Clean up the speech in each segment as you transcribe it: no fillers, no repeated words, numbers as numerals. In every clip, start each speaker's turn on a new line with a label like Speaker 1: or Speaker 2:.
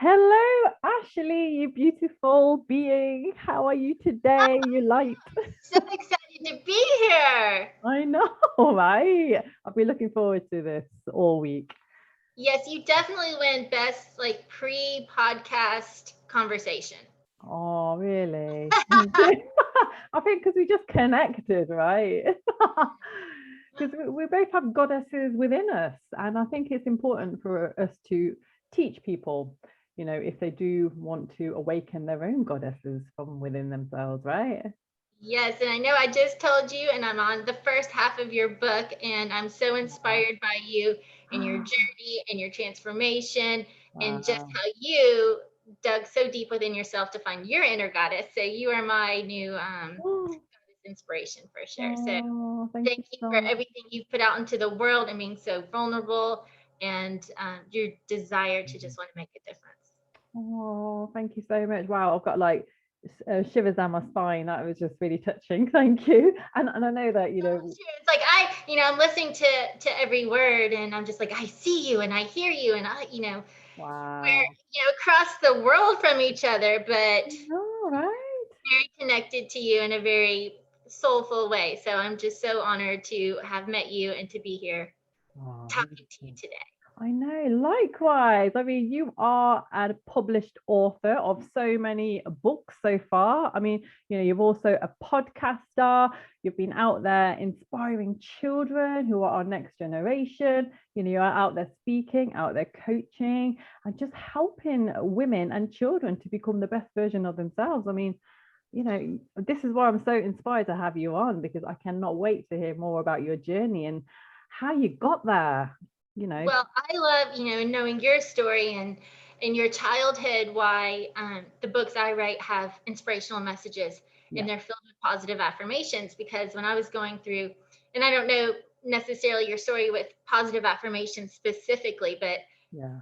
Speaker 1: Hello, Ashley, you beautiful being. How are you today? You light.
Speaker 2: So excited to be here.
Speaker 1: I know, right? I've been looking forward to this all week.
Speaker 2: Yes, you definitely win best like pre-podcast conversation.
Speaker 1: Oh, really? Thank you. I think because we just connected, right? Because we both have goddesses within us. And I think it's important for us to teach people, if they do want to awaken their own goddesses from within themselves, right?
Speaker 2: Yes, and I know I just told you, and I'm on the first half of your book, and I'm so inspired by you and your journey and your transformation, and just
Speaker 1: Wow.
Speaker 2: how you dug so deep within yourself to find your inner goddess. So you are my new goddess inspiration for sure. So
Speaker 1: Oh, thank
Speaker 2: thank
Speaker 1: you
Speaker 2: you
Speaker 1: so
Speaker 2: for
Speaker 1: much.
Speaker 2: everything you've put out into the world and being so vulnerable and your desire to just want to make a difference.
Speaker 1: Oh, thank you so much. Wow, I've got like shivers down my spine. That was just really touching. Thank you. And I know that,
Speaker 2: Sure. It's like I'm listening to every word, and I'm just like, I see you and I hear you, and we're
Speaker 1: wow.
Speaker 2: across the world from each other, but
Speaker 1: All right.
Speaker 2: very connected to you in a very soulful way. So I'm just so honored to have met you and to be here
Speaker 1: Oh, thank
Speaker 2: talking to you
Speaker 1: you.
Speaker 2: today.
Speaker 1: I know, likewise. I mean, you are a published author of so many books so far. I mean, you're also a podcaster. You've been out there inspiring children who are our next generation. You're out there speaking, out there coaching, and just helping women and children to become the best version of themselves. I mean, this is why I'm so inspired to have you on because I cannot wait to hear more about your journey and how you got there, you know.
Speaker 2: Well, I love, knowing your story and in your childhood, why the books I write have inspirational messages and
Speaker 1: Yeah.
Speaker 2: they're filled with positive affirmations. Because when I was going through, and I don't know necessarily your story with positive affirmations specifically, but
Speaker 1: Yeah.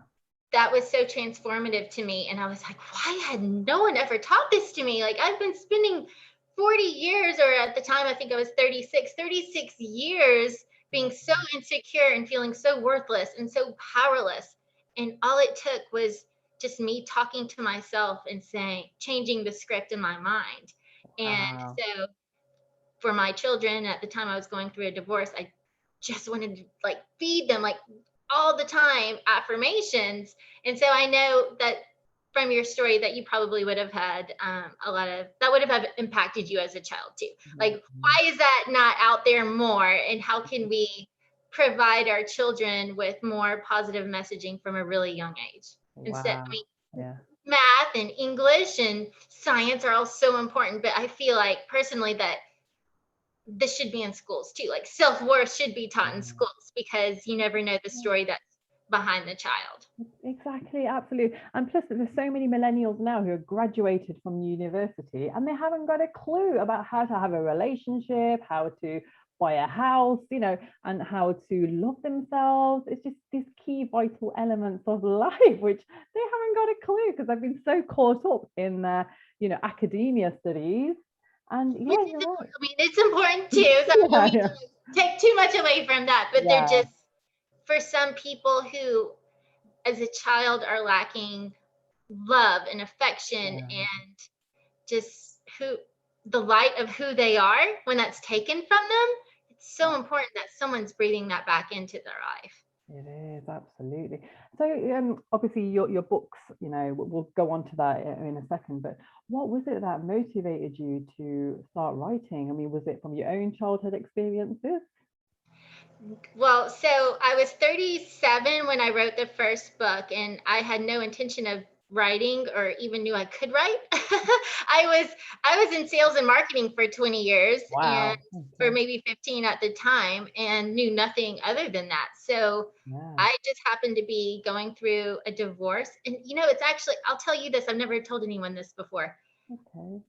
Speaker 2: that was so transformative to me. And I was like, why had no one ever taught this to me? Like, I've been spending 40 years, or at the time, I think I was 36 years being so insecure and feeling so worthless and so powerless. And all it took was just me talking to myself and saying, changing the script in my mind. And
Speaker 1: Wow.
Speaker 2: so for my children, at the time I was going through a divorce, I just wanted to like feed them like all the time affirmations. And so I know that from your story that you probably would have had a lot of that would have impacted you as a child too. Like,
Speaker 1: Mhm.
Speaker 2: why is that not out there more? And how can we provide our children with more positive messaging from a really young age? Instead, I
Speaker 1: Wow.
Speaker 2: mean,
Speaker 1: Yeah.
Speaker 2: math and English and science are all so important, but I feel like personally that this should be in schools too. Like, self-worth should be taught in
Speaker 1: Mm.
Speaker 2: schools because you never know the story that's behind the child.
Speaker 1: Exactly, absolutely. And plus, there's so many millennials now who have graduated from university and they haven't got a clue about how to have a relationship, how to buy a house, and how to love themselves. It's just these key vital elements of life, which they haven't got a clue because they've been so caught up in their, academia studies. And
Speaker 2: Which
Speaker 1: yeah,
Speaker 2: is
Speaker 1: you're
Speaker 2: important.
Speaker 1: right.
Speaker 2: I mean, it's important too. So I don't
Speaker 1: Yeah,
Speaker 2: mean to
Speaker 1: yeah,
Speaker 2: like take too much away from that, but they're
Speaker 1: yeah.
Speaker 2: just for some people who as a child are lacking love and affection
Speaker 1: Yeah.
Speaker 2: and just who the light of who they are when that's taken from them. It's so important that someone's breathing that back into their life.
Speaker 1: It is absolutely. So, obviously, your books. We'll go on to that in a second. But what was it that motivated you to start writing? I mean, was it from your own childhood experiences?
Speaker 2: Well, so I was 37 when I wrote the first book, and I had no intention of writing or even knew I could write. I was in sales and marketing for 20 years and
Speaker 1: Wow.
Speaker 2: or
Speaker 1: Okay.
Speaker 2: maybe 15 at the time and knew nothing other than that. So
Speaker 1: Yeah.
Speaker 2: I just happened to be going through a divorce. And it's actually, I'll tell you this, I've never told anyone this before.
Speaker 1: Okay.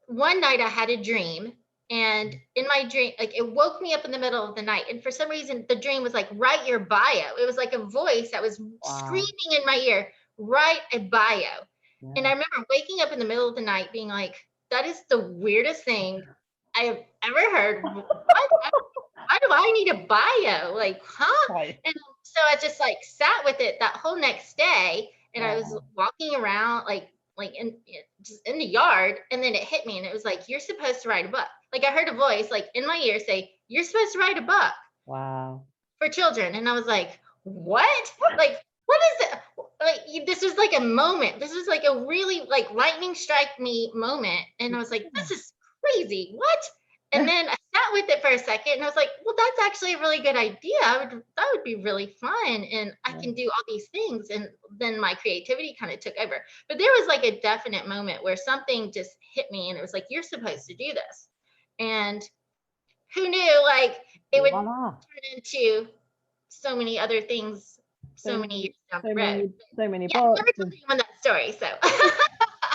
Speaker 2: One night I had a dream, and in my dream, like, it woke me up in the middle of the night, and for some reason the dream was like, write your bio. It was like a voice that was
Speaker 1: Wow.
Speaker 2: screaming in my ear, write a bio. And I
Speaker 1: Yeah.
Speaker 2: remember waking up in the middle of the night being like, that is the weirdest thing I have ever heard. What? Why do I need a bio? Like, huh?
Speaker 1: Right.
Speaker 2: And so I just like sat with it that whole next day. and I was
Speaker 1: Wow.
Speaker 2: walking around like just in the yard, and then it hit me, and it was like, you're supposed to write a book. Like I heard a voice like in my ear say, you're supposed to write a book
Speaker 1: Wow.
Speaker 2: for children. And I was like, what? Like, what is it? Like, this was like a moment. This was like a really like lightning strike me moment. And I was like, this is crazy. What? And then I sat with it for a second, and I was like, well, that's actually a really good idea. That would be really fun. And I
Speaker 1: Yeah.
Speaker 2: can do all these things. And then my creativity kind of took over. But there was like a definite moment where something just hit me, and it was like, you're supposed to do this. And who knew like it would
Speaker 1: Voila.
Speaker 2: turn into so many other things
Speaker 1: So
Speaker 2: so many
Speaker 1: many,
Speaker 2: years down
Speaker 1: so
Speaker 2: the road.
Speaker 1: many, so many
Speaker 2: Yeah, never
Speaker 1: books.
Speaker 2: told anyone that story. So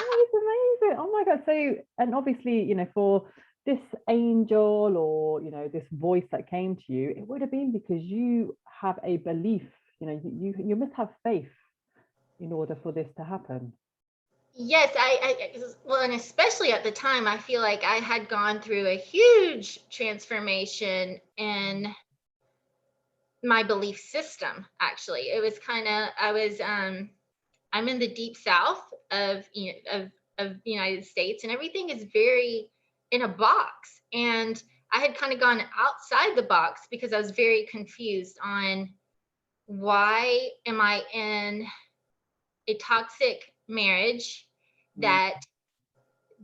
Speaker 1: Oh, it's amazing. Oh my God. So, and obviously, for this angel or, this voice that came to you, it would have been because you have a belief, you must have faith in order for this to happen.
Speaker 2: yes, well, and especially at the time, I feel like I had gone through a huge transformation in my belief system. Actually, it was kind of I'm in the deep south of of the United States, and everything is very in a box. And I had kind of gone outside the box because I was very confused on why am I in a toxic marriage
Speaker 1: Mm.
Speaker 2: that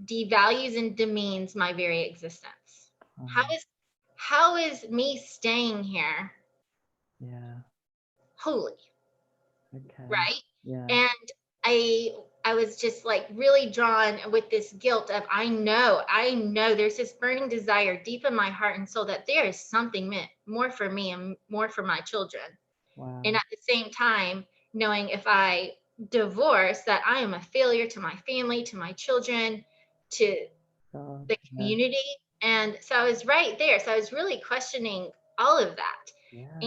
Speaker 2: devalues and demeans my very existence. How
Speaker 1: Oh,
Speaker 2: is how is me staying here
Speaker 1: yeah.
Speaker 2: holy,
Speaker 1: Okay.
Speaker 2: right?
Speaker 1: Yeah.
Speaker 2: And I I was just like really drawn with this guilt of I know there's this burning desire deep in my heart and soul that there is something meant more for me and more for my children. And
Speaker 1: Wow.
Speaker 2: at the same time, knowing if I divorce, that I am a failure to my family, to my children, to
Speaker 1: God.
Speaker 2: the
Speaker 1: Yeah.
Speaker 2: community. And so I was right there. So I was really questioning all of that.
Speaker 1: Yeah.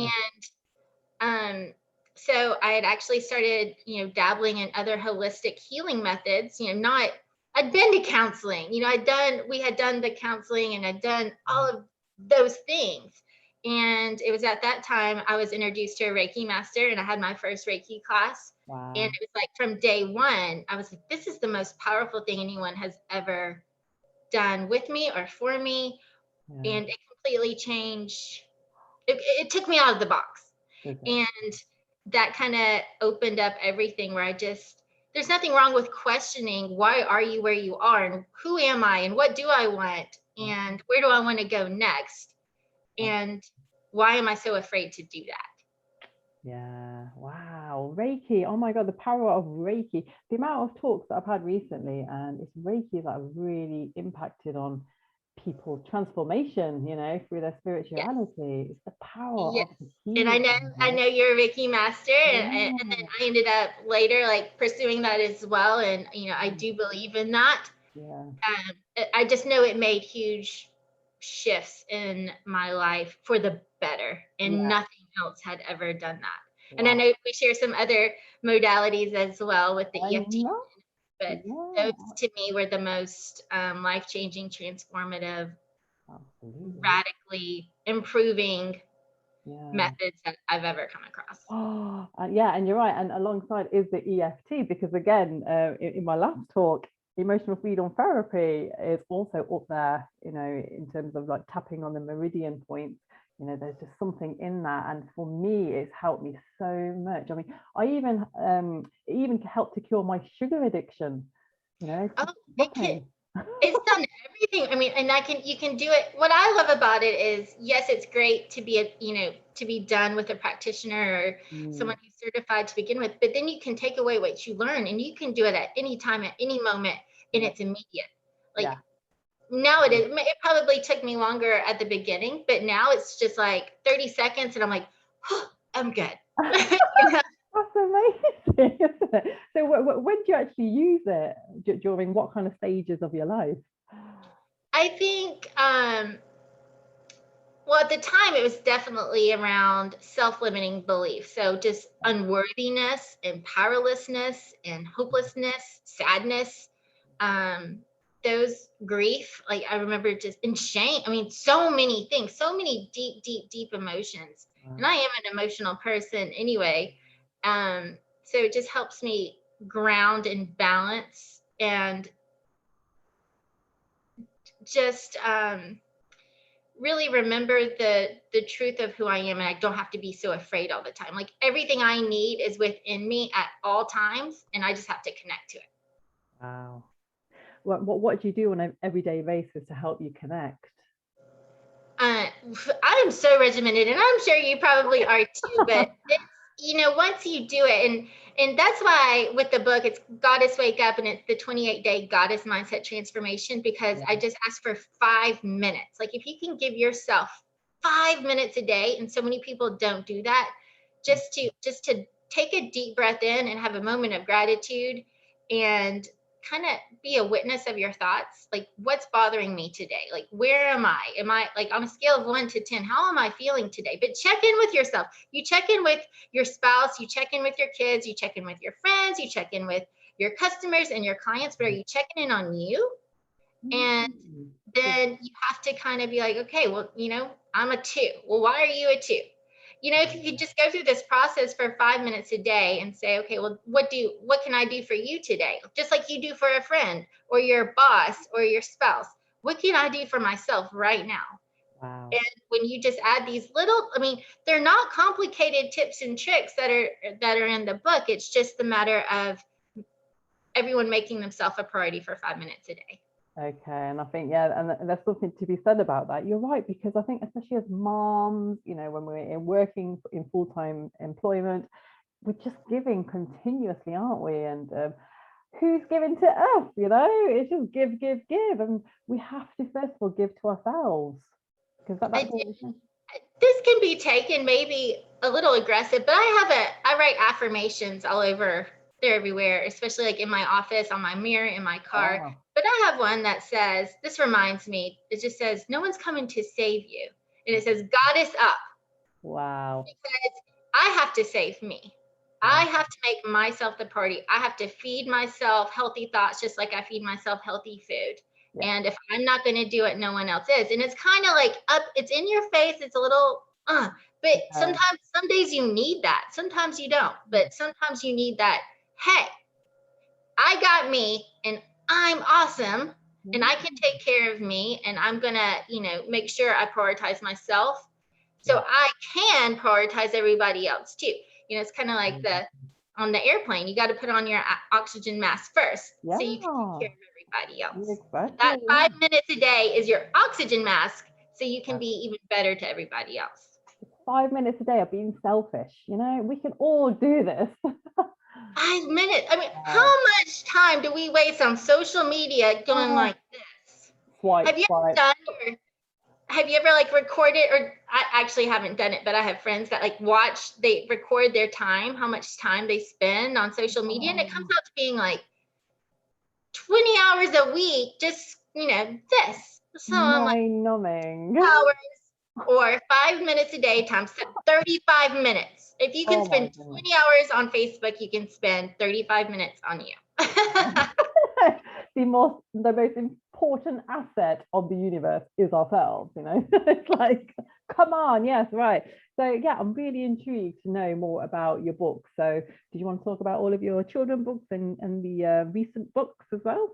Speaker 2: And so I had actually started, dabbling in other holistic healing methods, not I'd been to counseling, we had done the counseling and I'd done all of those things. And it was at that time I was introduced to a Reiki master, and I had my first Reiki class. And
Speaker 1: Wow.
Speaker 2: it was like from day one, I was like, this is the most powerful thing anyone has ever done with me or for me.
Speaker 1: Yeah.
Speaker 2: And it completely changed. It took me out of the box.
Speaker 1: Does it?
Speaker 2: And that kind of opened up everything where there's nothing wrong with questioning why are you where you are, and who am I, and what do I want,
Speaker 1: Yeah.
Speaker 2: and where do I want to go next, and why am I so afraid to do that?
Speaker 1: Yeah. Wow. Reiki. Oh my God, the power of Reiki. The amount of talks that I've had recently, and it's Reiki that have really impacted on people's transformation, through their
Speaker 2: Yes.
Speaker 1: spirituality. It's the power
Speaker 2: Yes.
Speaker 1: of the
Speaker 2: And
Speaker 1: healing.
Speaker 2: I know you're a Reiki master, and then
Speaker 1: Yeah.
Speaker 2: I ended up later like pursuing that as well. And I do believe in that.
Speaker 1: Yeah.
Speaker 2: I just know it made huge shifts in my life for the better, and
Speaker 1: Yeah.
Speaker 2: nothing else had ever done that. And I
Speaker 1: Wow.
Speaker 2: know we share some other modalities as well with the
Speaker 1: I
Speaker 2: EFT,
Speaker 1: know.
Speaker 2: but those
Speaker 1: Yeah.
Speaker 2: to me were the most life-changing, transformative,
Speaker 1: Absolutely.
Speaker 2: radically improving
Speaker 1: Yeah.
Speaker 2: methods that I've ever come across.
Speaker 1: Oh, yeah, and you're right. And alongside is the EFT, because again, in my last talk, emotional freedom therapy is also up there, in terms of like tapping on the meridian points. There's just something in that. And for me, it's helped me so much. I mean, it even helped to cure my sugar addiction,
Speaker 2: Oh, it can.
Speaker 1: stopping.
Speaker 2: It's done everything. I mean, and you can do it. What I love about it is, yes, it's great to be to be done with a practitioner or
Speaker 1: Mm,
Speaker 2: someone who's certified to begin with, but then you can take away what you learn, and you can do it at any time, at any moment, and
Speaker 1: yeah,
Speaker 2: it's immediate. Like
Speaker 1: yeah.
Speaker 2: now it probably took me longer at the beginning, but now it's just like 30 seconds and I'm like, oh, I'm good. You know?
Speaker 1: That's amazing, isn't it? So when do you actually use it? During what kind of stages of your life?
Speaker 2: I think well, at the time, it was definitely around self-limiting beliefs. So just unworthiness and powerlessness and hopelessness, sadness, those grief. Like I remember just in shame. I mean, so many things, so many deep, deep, deep emotions. And
Speaker 1: Wow.
Speaker 2: I am an emotional person anyway. So it just helps me ground and balance, and just really remember the truth of who I am, and I don't have to be so afraid all the time. Like everything I need is within me at all times, and I just have to connect to it.
Speaker 1: Wow. What do you do on an everyday basis to help you connect?
Speaker 2: I am so regimented, and I'm sure you probably are too. But it's, once you do it, and that's why with the book, it's Goddess Wake Up, and it's the 28-day Goddess Mindset Transformation, because I just ask for 5 minutes. Like if you can give yourself 5 minutes a day, and so many people don't do that, just to take a deep breath in and have a moment of gratitude, and kind of be a witness of your thoughts. Like, what's bothering me today? Like, where am I? Am I like on a scale of 1 to 10? How am I feeling today? But check in with yourself. You check in with your spouse, you check in with your kids, you check in with your friends, you check in with your customers and your clients, but are you checking in on you? And then you have to kind of be like, okay, well, I'm a 2. Well, why are you a 2? If you could just go through this process for 5 minutes a day and say, okay, well, what can I do for you today? Just like you do for a friend or your boss or your spouse. What can I do for myself right now?
Speaker 1: Wow.
Speaker 2: And when you just add these little, they're not complicated tips and tricks that are in the book. It's just the matter of everyone making themselves a priority for 5 minutes a day.
Speaker 1: Okay, and I think, and there's something to be said about that. You're right, because I think especially as moms, when we're working in full-time employment, we're just giving continuously, aren't we? And who's giving to us? It's just give, and we have to first of all give to ourselves, because that's what we think.
Speaker 2: This can be taken maybe a little aggressive, but I write affirmations all over. They're everywhere, especially like in my office, on my mirror, in my car.
Speaker 1: Oh.
Speaker 2: But I have one that says, this reminds me, it just says, no one's coming to save you. And it says, Goddess up.
Speaker 1: Wow.
Speaker 2: Because I have to save me. I have to make myself the priority. I have to feed myself healthy thoughts, just like I feed myself healthy food. Yeah. And if I'm not going to do it, no one else is. And it's kind of like it's in your face. It's a little, but sometimes, some days you need that. Sometimes you don't, but sometimes you need that. Hey, I got me and I'm awesome and I can take care of me, and I'm going to, make sure I prioritize myself so I can prioritize everybody else too. It's kind of like on the airplane, you got to put on your oxygen mask first so you can take care of everybody else.
Speaker 1: Exactly.
Speaker 2: That 5 minutes a day is your oxygen mask so you can be even better to everybody else.
Speaker 1: 5 minutes a day of being selfish. We can all do this.
Speaker 2: 5 minutes. How much time do we waste on social media going like this? Have you ever like recorded, or I actually haven't done it, but I have friends that like they record their time, how much time they spend on social media, and it comes out to being like 20 hours a week, just, this. So I'm like,
Speaker 1: numbing.
Speaker 2: Hours or 5 minutes a day times 35 minutes. If you can spend 20 hours on Facebook, you can spend 35 minutes on you.
Speaker 1: The most important asset of the universe is ourselves, It's like, come on, yes, right. So yeah, I'm really intrigued to know more about your book. So did you want to talk about all of your children books and the recent books as well?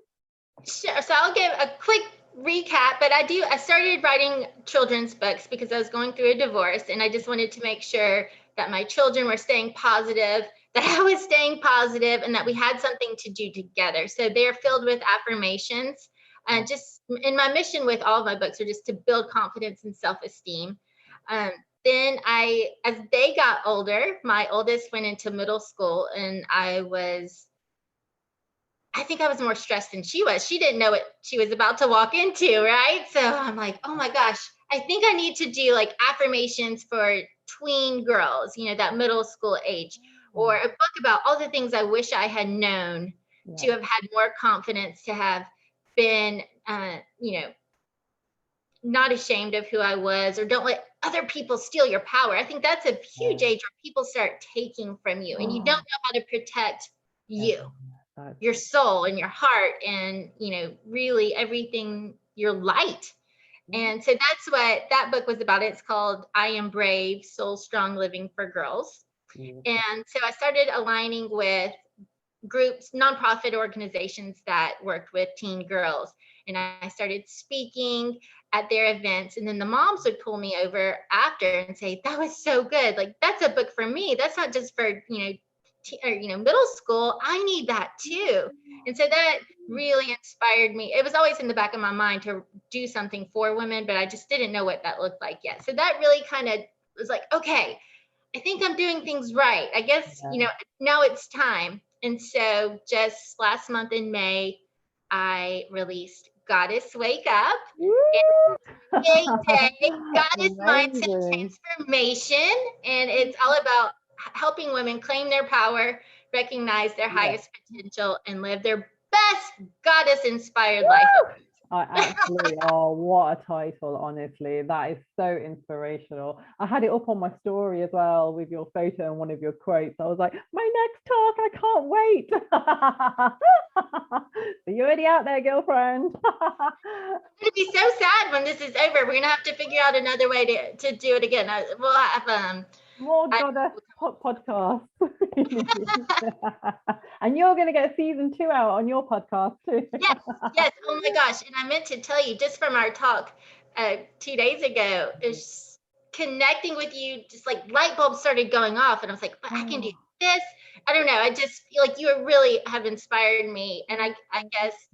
Speaker 2: Sure. So I'll give a quick recap, but I started writing children's books because I was going through a divorce, and I just wanted to make sure that my children were staying positive, that I was staying positive, and that we had something to do together. So they're filled with affirmations. And just in my mission with all of my books are just to build confidence and self-esteem. Then as they got older, my oldest went into middle school, and I think I was more stressed than she was. She didn't know what she was about to walk into, right? So I'm like, oh my gosh, I think I need to do like affirmations for tween girls, that middle school age, or a book about all the things I wish I had known to have had more confidence, to have been, not ashamed of who I was, or don't let other people steal your power. I think that's a huge age where people start taking from you and you don't know how to protect you. Your soul and your heart and, really everything, your light. And so that's what that book was about. It's called I Am Brave, Soul Strong Living for Girls. And so I started aligning with groups, nonprofit organizations that worked with teen girls. And I started speaking at their events. And then the moms would pull me over after and say, that was so good. Like, that's a book for me. That's not just for, middle school. I need that too. And so that really inspired me. It was always in the back of my mind to do something for women, but I just didn't know what that looked like yet. So that really kind of was like, okay, I think I'm doing things right. I guess, now it's time. And so just last month in May, I released Goddess Wake Up. Day, Goddess Mindset Transformation. And it's all about helping women claim their power, recognize their highest potential, and live their best goddess-inspired life.
Speaker 1: I absolutely, oh, what a title, honestly. That is so inspirational. I had it up on my story as well with your photo and one of your quotes. I was like, my next talk, I can't wait. So you're already out there, girlfriend.
Speaker 2: It's going to be so sad when this is over. We're going to have to figure out another way to do it again. We'll have
Speaker 1: more goddess podcasts. And you're going to get season 2 out on your podcast too.
Speaker 2: Yes. Oh my gosh. And I meant to tell you, just from our talk 2 days ago, is connecting with you, just like light bulbs started going off. And I was like, I can do this. I don't know. I just feel like you really have inspired me. And I guess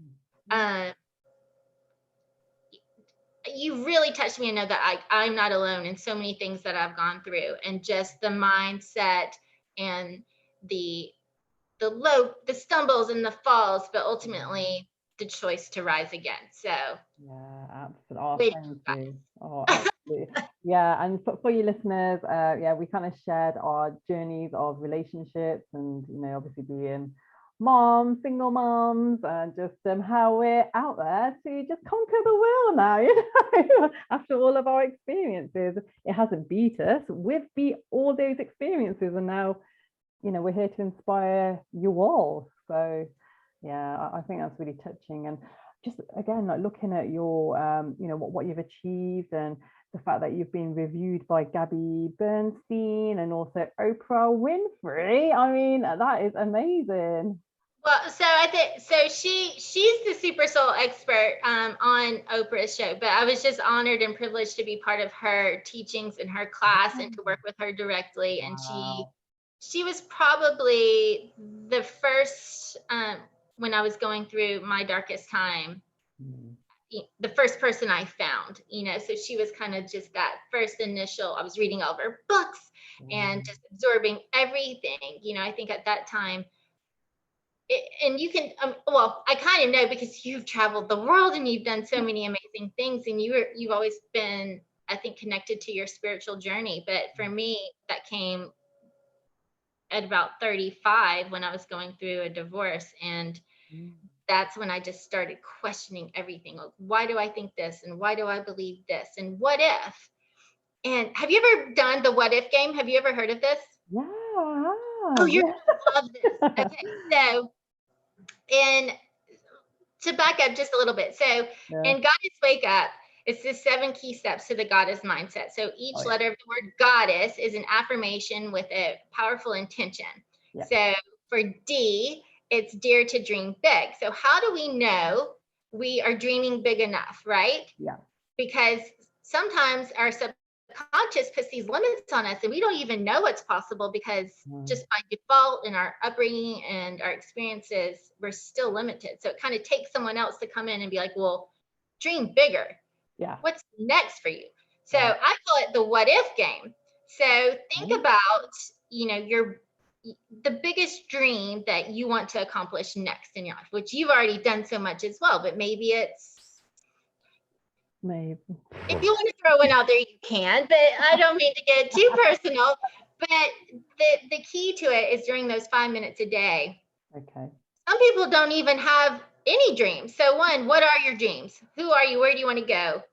Speaker 2: you really touched me and know that I'm not alone in so many things that I've gone through, and just the mindset and the stumbles and the falls, but ultimately the choice to rise again. So
Speaker 1: yeah, absolutely. Oh, thank you. Oh, absolutely. Yeah, and for your listeners, we kind of shared our journeys of relationships, and obviously being moms, single moms, and just how we're out there to just conquer the world now. After all of our experiences, it hasn't beat us. We've beat all those experiences, and now we're here to inspire you all. So yeah, I think that's really touching. And just again, like looking at your what you've achieved, and the fact that you've been reviewed by Gabby Bernstein and also Oprah Winfrey. I mean, that is amazing.
Speaker 2: Well, so I think she's the super soul expert on Oprah's show, but I was just honored and privileged to be part of her teachings in her class and to work with her directly. And she was probably the first, when I was going through my darkest time, the first person I found, so she was kind of just that first initial. I was reading all of her books and just absorbing everything. I think at that time, and you can, I kind of know because you've traveled the world and you've done so many amazing things, and you've always been, I think, connected to your spiritual journey. But for me, that came at about 35 when I was going through a divorce. And that's when I just started questioning everything. Like, why do I think this? And why do I believe this? And what if? And have you ever done the what if game? Have you ever heard of this?
Speaker 1: Yeah.
Speaker 2: Oh, you're going to love this. Okay. So, and to back up just a little bit. So in Goddess Wake Up, it's the 7 key steps to the goddess mindset. So each letter of the word goddess is an affirmation with a powerful intention. Yeah. So for D, it's dare to dream big. So how do we know we are dreaming big enough, right?
Speaker 1: Yeah.
Speaker 2: Because sometimes our subconscious puts these limits on us and we don't even know what's possible, because just by default in our upbringing and our experiences, we're still limited. So it kind of takes someone else to come in and be like, well, dream bigger.
Speaker 1: Yeah.
Speaker 2: What's next for you? So I call it the what if game. So think about, the biggest dream that you want to accomplish next in your life, which you've already done so much as well, but maybe if you want to throw one out there, you can, but I don't mean to get too personal. But the key to it is during those 5 minutes a day.
Speaker 1: Okay.
Speaker 2: Some people don't even have any dreams. So one, what are your dreams? Who are you? Where do you want to go?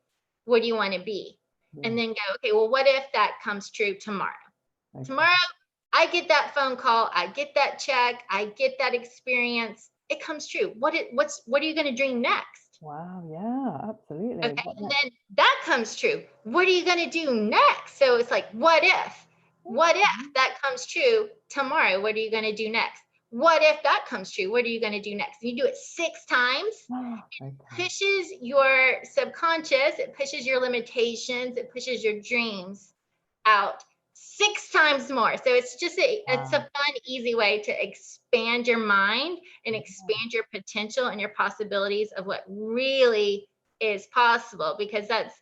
Speaker 2: What do you want to be? Yeah. And then go, okay, well, what if that comes true tomorrow? Okay. Tomorrow, I get that phone call, I get that check, I get that experience. It comes true. What are you going to dream next?
Speaker 1: Wow, yeah, absolutely.
Speaker 2: Okay, and then that comes true. What are you going to do next? So it's like, what if? What if that comes true tomorrow? What are you going to do next? what if that comes true? What are you going to do next? You do it 6 times.
Speaker 1: Okay.
Speaker 2: Pushes your subconscious, it pushes your limitations, it pushes your dreams out 6 times more. So it's just it's a
Speaker 1: Wow.
Speaker 2: fun, easy way to expand your mind and
Speaker 1: Yeah.
Speaker 2: expand your potential and your possibilities of what really is possible, because that's,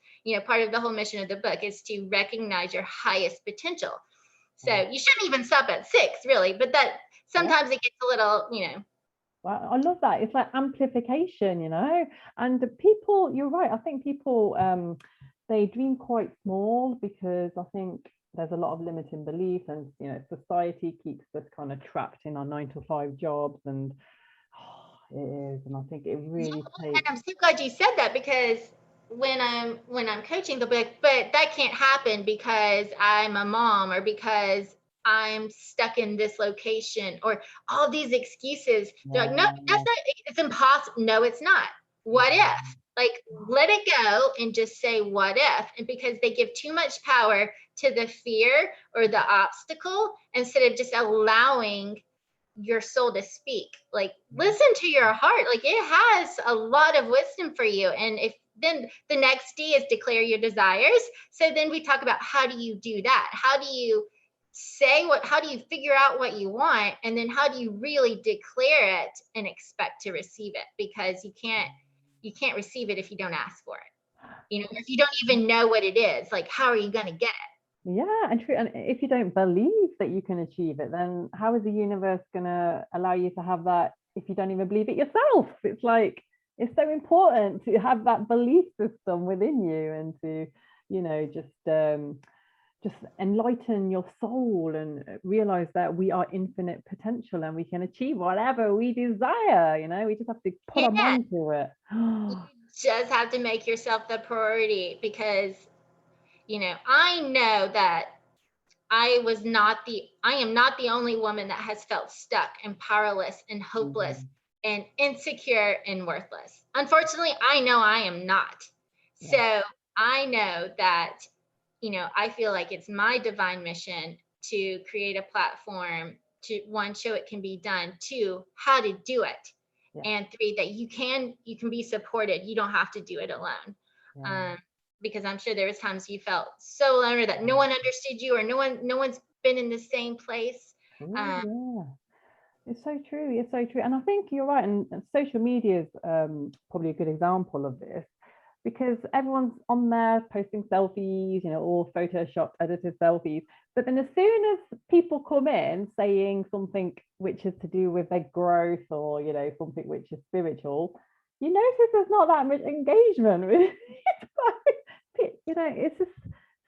Speaker 2: part of the whole mission of the book is to recognize your highest potential. So
Speaker 1: Wow.
Speaker 2: you shouldn't even stop at 6, really, but that
Speaker 1: Yeah.
Speaker 2: sometimes it gets a little,
Speaker 1: Wow, I love that. It's like amplification, and people, you're right. I think people they dream quite small because I think there's a lot of limiting beliefs, and society keeps us kind of trapped in our 9 to 5 jobs, and it is, and I think it
Speaker 2: yeah,
Speaker 1: really
Speaker 2: and
Speaker 1: takes.
Speaker 2: I'm so glad you said that, because when I'm coaching, they'll be like, but that can't happen because I'm a mom, or because I'm stuck in this location, or all these excuses. They're like, no, that's
Speaker 1: Yeah.
Speaker 2: not, it's impossible. No, it's not. What if? Like, let it go and just say what if. And because they give too much power to the fear or the obstacle, instead of just allowing your soul to speak. Like, listen to your heart. Like, it has a lot of wisdom for you. And if then the next D is declare your desires. So then we talk about, how do you do that? How do you how do you figure out what you want? And then how do you really declare it and expect to receive it? Because you can't receive it if you don't ask for it. If you don't even know what it is, like, how are you going to get it?
Speaker 1: Yeah, and true. And if you don't believe that you can achieve it, then how is the universe gonna allow you to have that if you don't even believe it yourself? It's like it's so important to have that belief system within you and to, just enlighten your soul and realize that we are infinite potential and we can achieve whatever we desire. We just have to put our
Speaker 2: Yeah,
Speaker 1: mind to it.
Speaker 2: you just have to make yourself the priority, because I know that I am not the only woman that has felt stuck and powerless and hopeless
Speaker 1: Mhm.
Speaker 2: and insecure and worthless. Unfortunately, I know I am not.
Speaker 1: Yeah.
Speaker 2: So I know that, I feel like it's my divine mission to create a platform to, one, show it can be done, two, how to do it,
Speaker 1: Yeah.
Speaker 2: and three, that you can be supported. You don't have to do it alone.
Speaker 1: Yeah.
Speaker 2: Um, because I'm sure there was times you felt so alone, or that no one understood you, or no one's been in the same place.
Speaker 1: True,
Speaker 2: Um,
Speaker 1: yeah. It's so true. It's so true. And I think you're right. And social media is probably a good example of this because everyone's on there posting selfies, or photoshopped, edited selfies. But then as soon as people come in saying something which is to do with their growth or, something which is spiritual, you notice there's not that much engagement. It's like, it's just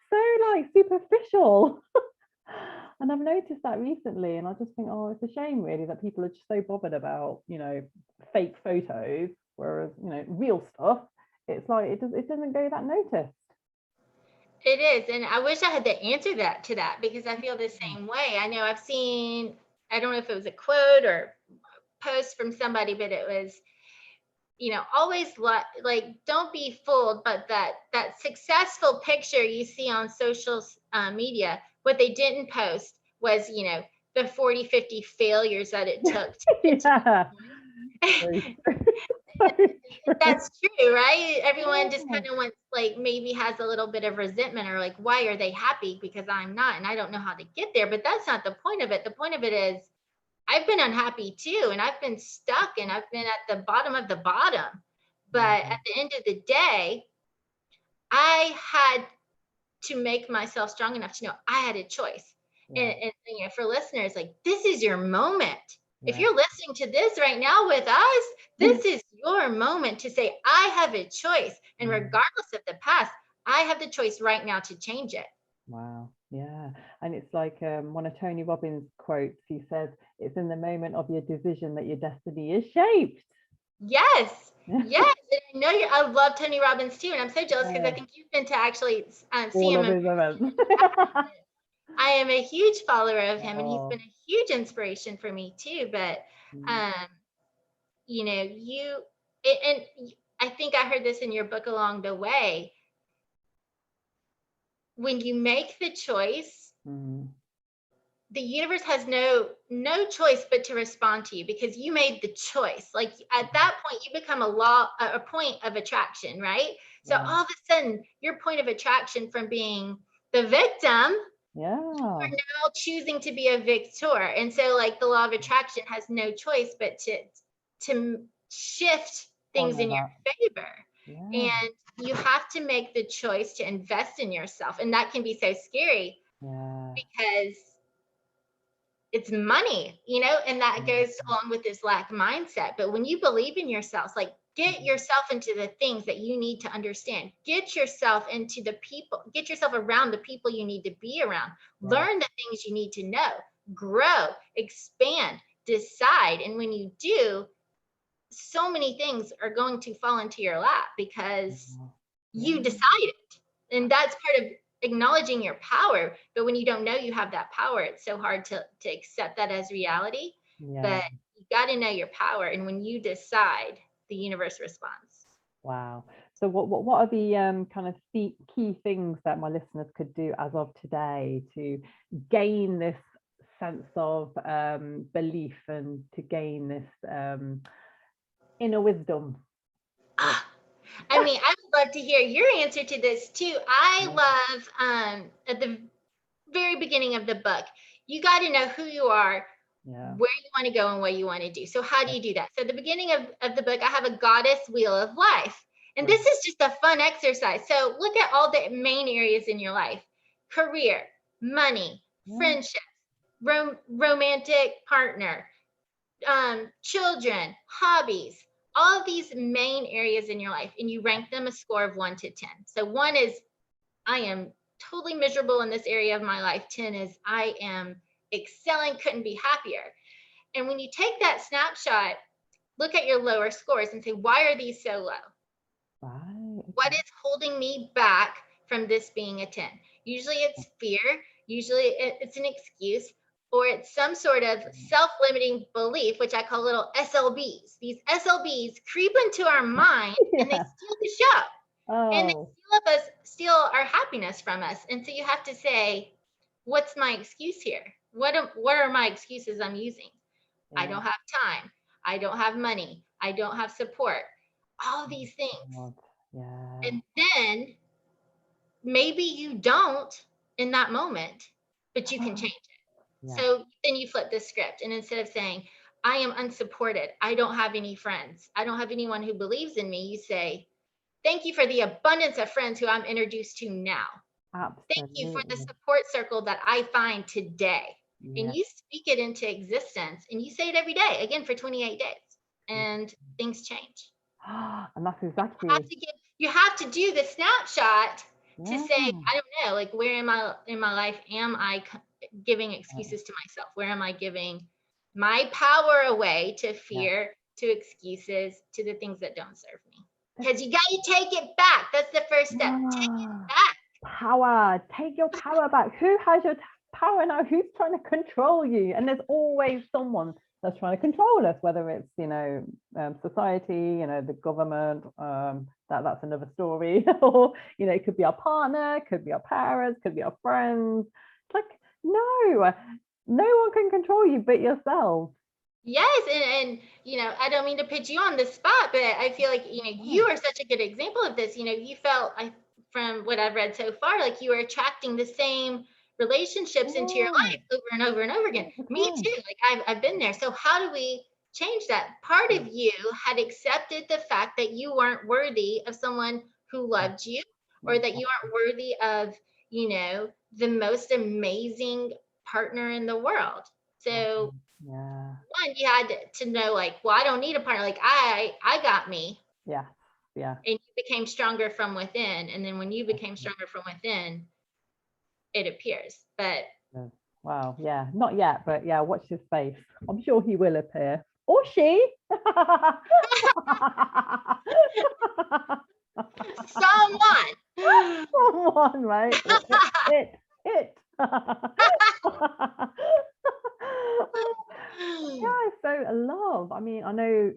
Speaker 1: so like superficial. And I've noticed that recently, and I just think, oh, it's a shame really that people are just so bothered about, fake photos, whereas, real stuff, it's like it doesn't go that noticed.
Speaker 2: it is, and I wish I had the answer to that, because I feel the
Speaker 1: Mm.
Speaker 2: same way. I know I've seen, I don't know if it was a quote or post from somebody, but it was, always like, don't be fooled, but that successful picture you see on social media, what they didn't post was, the 40, 50 failures that it took to get to
Speaker 1: Yeah,
Speaker 2: that
Speaker 1: so
Speaker 2: point.
Speaker 1: true. So true.
Speaker 2: That's true, right? Everyone just
Speaker 1: Yeah.
Speaker 2: kind of wants, like, maybe has a little bit of resentment, or like, why are they happy because I'm not, and I don't know how to get there. But that's not the point of it. The point of it is, I've been unhappy too, and I've been stuck, and I've been at the bottom of the bottom. But
Speaker 1: Mhm.
Speaker 2: at the end of the day, I had to make myself strong enough to know I had a choice. And,
Speaker 1: Yeah,
Speaker 2: and for listeners, like, this is your moment. If
Speaker 1: yeah.
Speaker 2: you're listening to this right now with us, this is your moment to say, I have a choice. And
Speaker 1: Mm.
Speaker 2: regardless of the past, I have the choice right now to change it.
Speaker 1: Wow. Yeah. And it's like one of Tony Robbins' quotes, he says, it's in the moment of your decision that your destiny is shaped.
Speaker 2: Yes. Yes. And I know I love Tony Robbins too. And I'm so jealous because I
Speaker 1: Yeah.
Speaker 2: think you've been to actually see
Speaker 1: All
Speaker 2: him
Speaker 1: of
Speaker 2: in
Speaker 1: his events.
Speaker 2: person. I am a huge follower of him, and he's
Speaker 1: Oh.
Speaker 2: been a huge inspiration for me too. But,
Speaker 1: Mm.
Speaker 2: um, and I think I heard this in your book along the way. When you make the choice,
Speaker 1: Mm.
Speaker 2: the universe has no choice but to respond to you because you made the choice. Like at that point, you become a point of attraction, right? So
Speaker 1: Yeah.
Speaker 2: all of a sudden, your point of attraction from being the victim,
Speaker 1: Yeah.
Speaker 2: you're now choosing to be a victor. And so like the law of attraction has no choice but to shift things in your
Speaker 1: Follow
Speaker 2: favor.
Speaker 1: that. Yeah.
Speaker 2: And you have to make the choice to invest in yourself. And that can be so scary
Speaker 1: Yeah.
Speaker 2: because it's money, and that goes along with this lack mindset. But when you believe in yourself, like get yourself into the things that you need to understand, get yourself into the people, get yourself around the people you need to be around,
Speaker 1: Yeah.
Speaker 2: learn the things you need to know, grow, expand, decide. And when you do, so many things are going to fall into your lap because you decided. And that's part of acknowledging your power. But when you don't know you have that power, it's so hard to accept that as reality.
Speaker 1: Yeah.
Speaker 2: But you got to know your power. And when you decide, the universe responds.
Speaker 1: Wow. So what are the kind of key things that my listeners could do as of today to gain this sense of belief and to gain this inner wisdom?
Speaker 2: I mean, I would love to hear your answer to this too. I love at the very beginning of the book, you got to know who you are,
Speaker 1: Yeah.
Speaker 2: where you want to go, and what you want to do. So how do you do that? So at the beginning of the book, I have a goddess wheel of life. And this is just a fun exercise. So look at all the main areas in your life: career, money, friendship, romantic partner, children, hobbies, all of these main areas in your life, and you rank them a score of 1 to 10. So 1 is I am totally miserable in this area of my life. 10 is I am excelling, couldn't be happier. And when you take that snapshot, look at your lower scores and say, why are these so low?
Speaker 1: Right.
Speaker 2: What is holding me back from this being a 10? Usually it's fear, usually it's an excuse, or it's some sort of self-limiting belief, which I call little SLBs. These SLBs creep into our mind and they steal the show. And they steal our happiness from us. And so you have to say, what's my excuse here? What are my excuses I'm using? I don't have time. I don't have money. I don't have support. All these things.
Speaker 1: Yeah.
Speaker 2: And then maybe you don't in that moment, but you can change it. So then you flip the script. And instead of saying, I am unsupported, I don't have any friends, I don't have anyone who believes in me, you say, thank you for the abundance of friends who I'm introduced to now.
Speaker 1: Absolutely.
Speaker 2: Thank you for the support circle that I find today.
Speaker 1: Yeah.
Speaker 2: And you speak it into existence and you say it every day, again, for 28 days, and things change.
Speaker 1: And that's exactly.
Speaker 2: You have to do the snapshot to say, I don't know, like where am I in my life? Am I giving excuses to myself? Where am I giving my power away to fear, to excuses, to the things that don't serve me? Because you got to take it back. That's the first step. Take it back.
Speaker 1: Power. Take your power back. Who has your power now? Who's trying to control you? And there's always someone that's trying to control us, whether it's society, the government. That's another story. Or it could be our partner, could be our parents, could be our friends. It's like no one can control you but yourself.
Speaker 2: Yes, and I don't mean to put you on the spot, but I feel like you are such a good example of this. You felt, from what I've read so far, like you were attracting the same relationships into your life over and over and over again. Me too. Like I've been there. So how do we change that? Part of you had accepted the fact that you weren't worthy of someone who loved you, or that you aren't worthy of the most amazing partner in the world. So one, you had to know, like, well, I don't need a partner. Like I got me.
Speaker 1: Yeah.
Speaker 2: And you became stronger from within. And then when you became stronger from within, it appears. But
Speaker 1: wow, yeah, not yet, but yeah, watch his face. I'm sure he will appear. Or she. Someone, right? It. Yeah, so love. I mean, I know,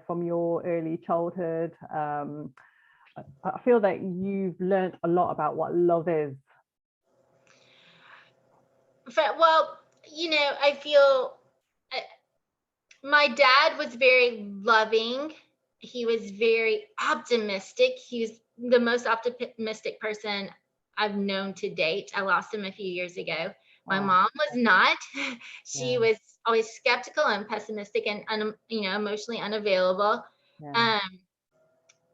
Speaker 1: from your early childhood, I feel that you've learned a lot about what love is.
Speaker 2: Well, I feel uh, my dad was very loving. He was very optimistic. He was the most optimistic person I've known to date. I lost him a few years ago. My
Speaker 1: Oh,
Speaker 2: mom was not. She
Speaker 1: yeah,
Speaker 2: was always skeptical and pessimistic and emotionally unavailable.
Speaker 1: yeah.
Speaker 2: Um,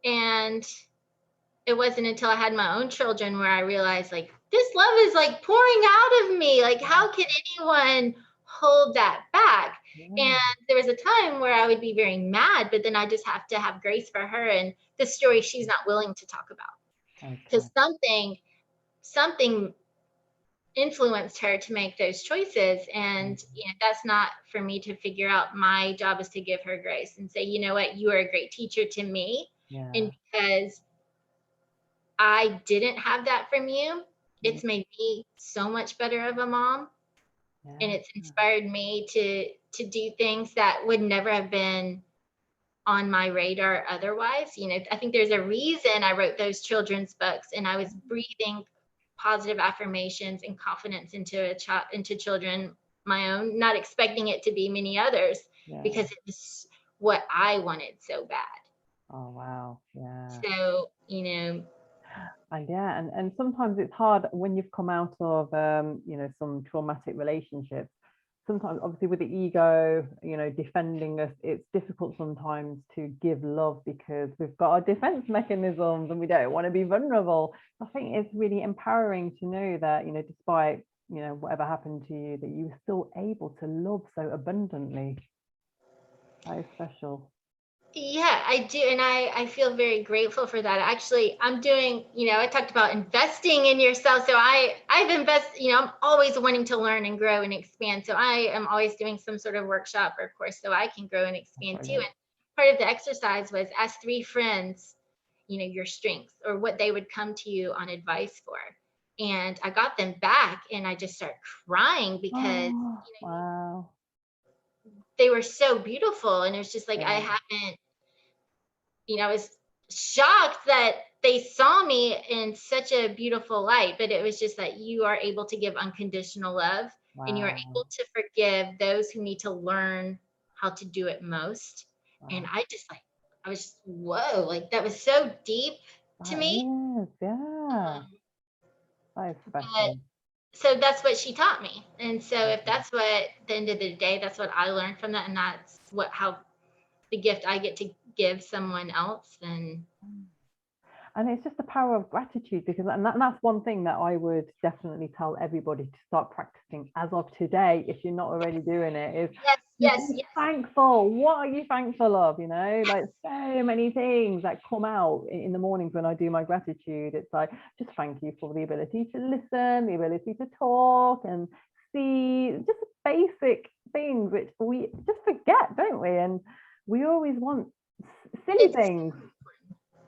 Speaker 2: and it wasn't until I had my own children where I realized like this love is like pouring out of me. Like, how can anyone hold that back? And
Speaker 1: Yeah.
Speaker 2: there was a time where I would be very mad, but then I just have to have grace for her and the story she's not willing to talk about
Speaker 1: Okay.
Speaker 2: because something influenced her to make those choices. And that's not for me to figure out. My job is to give her grace and say, you know what, you are a great teacher to me.
Speaker 1: Yeah.
Speaker 2: And because I didn't have that from you,
Speaker 1: Mm,
Speaker 2: it's made me so much better of a mom, and
Speaker 1: yeah.
Speaker 2: it's inspired me to do things that would never have been on my radar otherwise. I think there's a reason I wrote those children's books, and I was breathing positive affirmations and confidence into children my own, not expecting it to be many others
Speaker 1: Yeah.
Speaker 2: because it was what I wanted so bad.
Speaker 1: Oh, wow. Yeah.
Speaker 2: So,
Speaker 1: And yeah, and sometimes it's hard when you've come out of some traumatic relationships. Sometimes, obviously, with the ego, defending us, it's difficult sometimes to give love because we've got our defense mechanisms and we don't want to be vulnerable. I think it's really empowering to know that, despite, whatever happened to you, that you were still able to love so abundantly. That is special.
Speaker 2: yeah, I do. And I feel very grateful for that. Actually, I'm doing, I talked about investing in yourself. So I've invested, I'm always wanting to learn and grow and expand. So I am always doing some sort of workshop or course so I can grow and expand too.
Speaker 1: Brilliant.
Speaker 2: And part of the exercise was ask 3 friends, your strengths or what they would come to you on advice for. And I got them back and I just started crying because
Speaker 1: Oh, wow.
Speaker 2: they were so beautiful. And it was just like, I
Speaker 1: Yeah.
Speaker 2: haven't, I was shocked that they saw me in such a beautiful light, but it was just that you are able to give unconditional love and you are able
Speaker 1: Wow.
Speaker 2: to forgive those who need to learn how to do it most. And
Speaker 1: Wow.
Speaker 2: I was just, whoa, like that was so deep to
Speaker 1: That
Speaker 2: me.
Speaker 1: is, yeah.
Speaker 2: Um,
Speaker 1: That is
Speaker 2: but
Speaker 1: special.
Speaker 2: so that's what she taught me. And so if
Speaker 1: Mhm.
Speaker 2: that's what at the end of the day, that's what I learned from that, and that's how the gift I get to give someone else, then
Speaker 1: And it's just the power of gratitude because, and that's one thing that I would definitely tell everybody to start practicing as of today, if you're not already doing it, is
Speaker 2: yes,
Speaker 1: just
Speaker 2: yes,
Speaker 1: be
Speaker 2: yes.
Speaker 1: thankful. What are you thankful of? Like so many things that come out in the mornings when I do my gratitude. It's like, just thank you for the ability to listen, the ability to talk and see, just basic things which we just forget, don't we? And we always want silly
Speaker 2: It's
Speaker 1: things.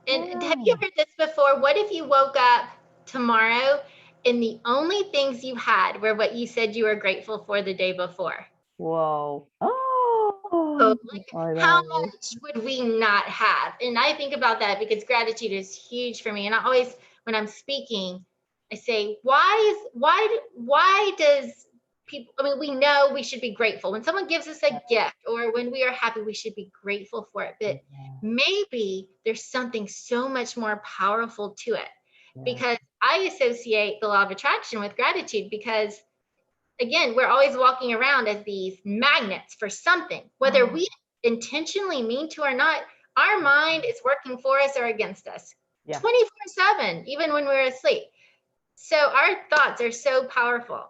Speaker 2: and have you
Speaker 1: Yeah.
Speaker 2: heard this before? What if you woke up tomorrow and the only things you had were what you said you were grateful for the day before?
Speaker 1: Whoa.
Speaker 2: So,
Speaker 1: Oh,
Speaker 2: like,
Speaker 1: I
Speaker 2: how
Speaker 1: know.
Speaker 2: much would we not have? And I think about that because gratitude is huge for me. And I always, when I'm speaking, I say, why does people, I mean, we know we should be grateful. When someone gives us a gift or when we are happy, we should be grateful for it. But
Speaker 1: Yeah,
Speaker 2: maybe there's something so much more powerful to it
Speaker 1: yeah.
Speaker 2: because I associate the law of attraction with gratitude because again, we're always walking around as these magnets for something, whether we intentionally mean to or not. Our mind is working for us or against us
Speaker 1: Yeah.
Speaker 2: 24/7, even when we're asleep. So our thoughts are so powerful.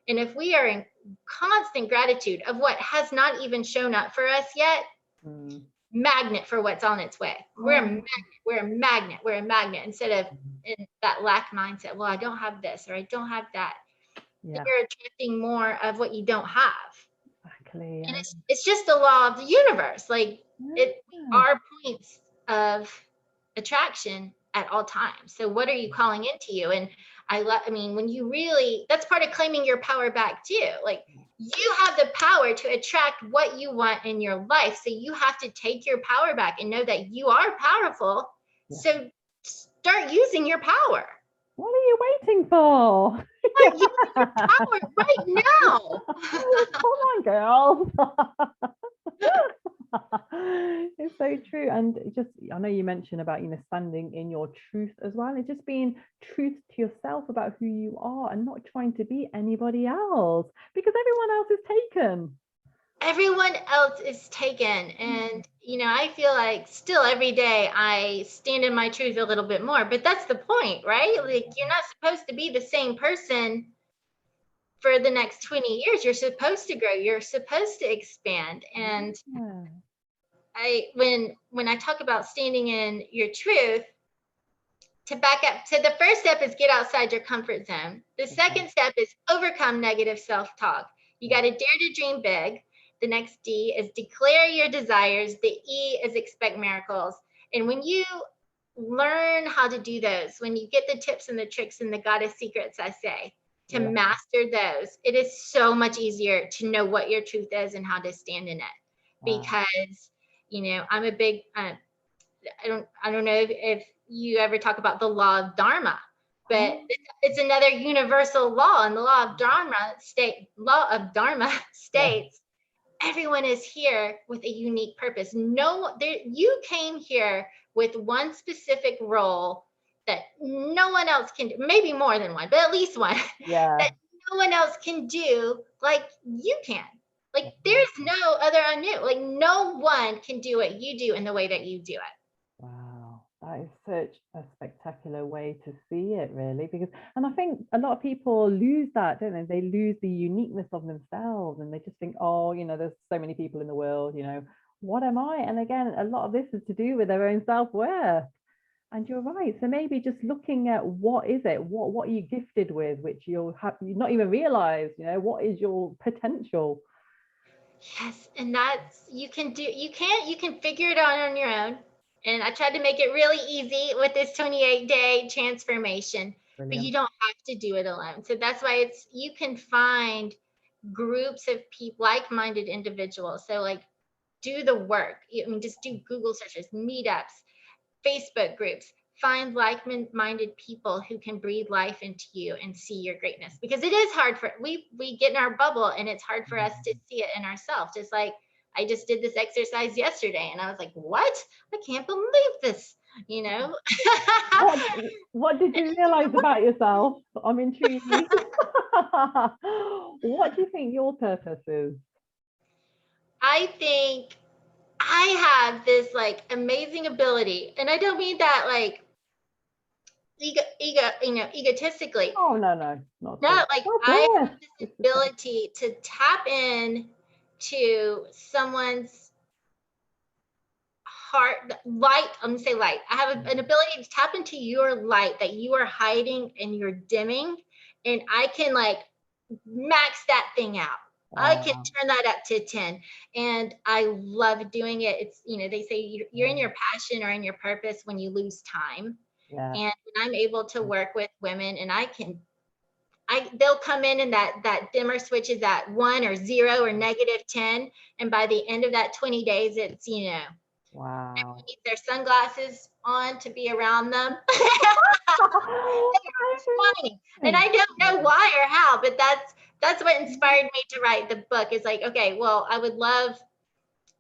Speaker 2: And if we are in constant gratitude of what has not even shown up for us yet,
Speaker 1: Mm.
Speaker 2: magnet for what's on its way. We're a magnet. We're a magnet. We're a magnet instead of in that lack mindset. Well, I don't have this or I don't have that.
Speaker 1: Yeah,
Speaker 2: You're attracting more of what you don't have.
Speaker 1: exactly.
Speaker 2: And
Speaker 1: Yeah.
Speaker 2: it's just the law of the universe. Like it
Speaker 1: Yeah.
Speaker 2: are points of attraction at all times. So what are you calling into you? And I mean, when you really, that's part of claiming your power back too. Like you have the power to attract what you want in your life. So you have to take your power back and know that you are powerful.
Speaker 1: Yeah.
Speaker 2: So start using your power.
Speaker 1: What are you waiting for?
Speaker 2: Like, use your power right now.
Speaker 1: Come on, girls. It's so true. And just, I know you mentioned about, standing in your truth as well. It's just being truth to yourself about who you are and not trying to be anybody else, because everyone else is taken.
Speaker 2: Everyone else is taken. And, I feel like still every day I stand in my truth a little bit more, but that's the point, right? Like, you're not supposed to be the same person for the next 20 years. You're supposed to grow. You're supposed to expand. And
Speaker 1: Yeah.
Speaker 2: when I talk about standing in your truth, to back up, so the first step is get outside your comfort zone. The second step is overcome negative self-talk. You got to dare to dream big. The next D is declare your desires. The E is expect miracles. And when you learn how to do those, when you get the tips and the tricks and the goddess secrets, I say, to master those, it is so much easier to know what your truth is and how to stand in it. Because, I'm a big, I don't know if you ever talk about the law of Dharma, but it's another universal law. And the law of Dharma states everyone is here with a unique purpose. You came here with one specific role that no one else can do, maybe more than one, but at least one, that no one else can do like you can. Like, there's no other unknown. Like, no one can do what you do in the way that you do it.
Speaker 1: Wow, that is such a spectacular way to see it, really, and I think a lot of people lose that, don't they? They lose the uniqueness of themselves, and they just think, oh, there's so many people in the world, what am I? And again, a lot of this is to do with their own self-worth. And you're right. So maybe just looking at what is it, what are you gifted with, which you not even realize, what is your potential?
Speaker 2: Yes, and that's you can figure it out on your own. And I tried to make it really easy with this 28-day transformation. Brilliant. But you don't have to do it alone. So that's why you can find groups of people, like-minded individuals. So, like, do the work. Just do Google searches, meetups, Facebook groups. Find like-minded people who can breathe life into you and see your greatness, because it is hard for we get in our bubble, and it's hard for us to see it in ourselves. Just like I just did this exercise yesterday, and I was like, what? I can't believe this,
Speaker 1: What did you realize about yourself? I'm intrigued. What do you think your purpose is?
Speaker 2: I think I have this like amazing ability, and I don't mean that like egotistically.
Speaker 1: Oh, no,
Speaker 2: not like I have this ability to tap in to someone's heart, light. I'm gonna say light. I have an ability to tap into your light that you are hiding and you're dimming, and I can like max that thing out. Wow. I can turn that up to 10, and I love doing it. It's, they say you're in your passion or in your purpose when you lose time. And when I'm able to work with women, and they'll come in and that dimmer switch is at 1 or 0 or -10. And by the end of that 20 days, it's,
Speaker 1: wow.
Speaker 2: Everyone needs their sunglasses on to be around them. And I don't know why or how, but that's what inspired me to write the book. It's like, okay, well, I love